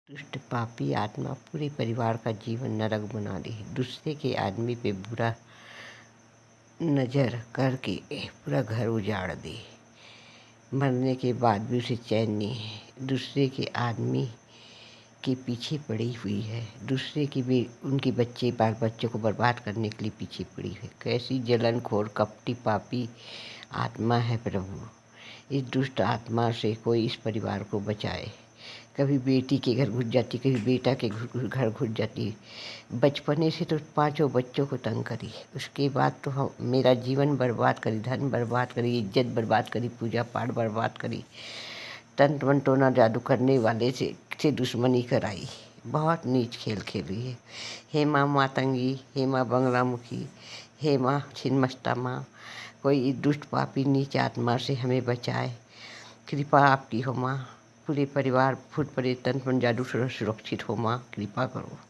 दुष्ट पापी आत्मा पूरे परिवार का जीवन नरक बना दे। दूसरे के आदमी पे बुरा नज़र करके पूरा घर उजाड़ दे। मरने के बाद भी उसे चैन नहीं है। दूसरे के आदमी के पीछे पड़ी हुई है। दूसरे की भी उनके बच्चे बाल बच्चों को बर्बाद करने के लिए पीछे पड़ी है। कैसी जलनखोर कपटी पापी आत्मा है प्रभु। इस दुष्ट आत्मा से कोई इस परिवार को बचाए। कभी बेटी के घर घुस जाती, कभी बेटा के घर घुस जाती। बचपने से तो 5 बच्चों को तंग करी। उसके बाद तो हम मेरा जीवन बर्बाद करी, धन बर्बाद करी, इज्जत बर्बाद करी, पूजा पाठ बर्बाद करी। तंत्र मंत्र टोना जादू करने वाले से दुश्मनी कराई। बहुत नीच खेल खेली है। हे माँ मातंगी, हे माँ बंगलामुखी, हे माँ छिन्नमस्ता माँ, कोई दुष्ट पापी नीच आत्मा से हमें बचाए। कृपा आपकी हो माँ। पूरे परिवार भूत प्रेत तंत्र मंत्र जादू से सुरक्षित हो माँ, कृपा करो।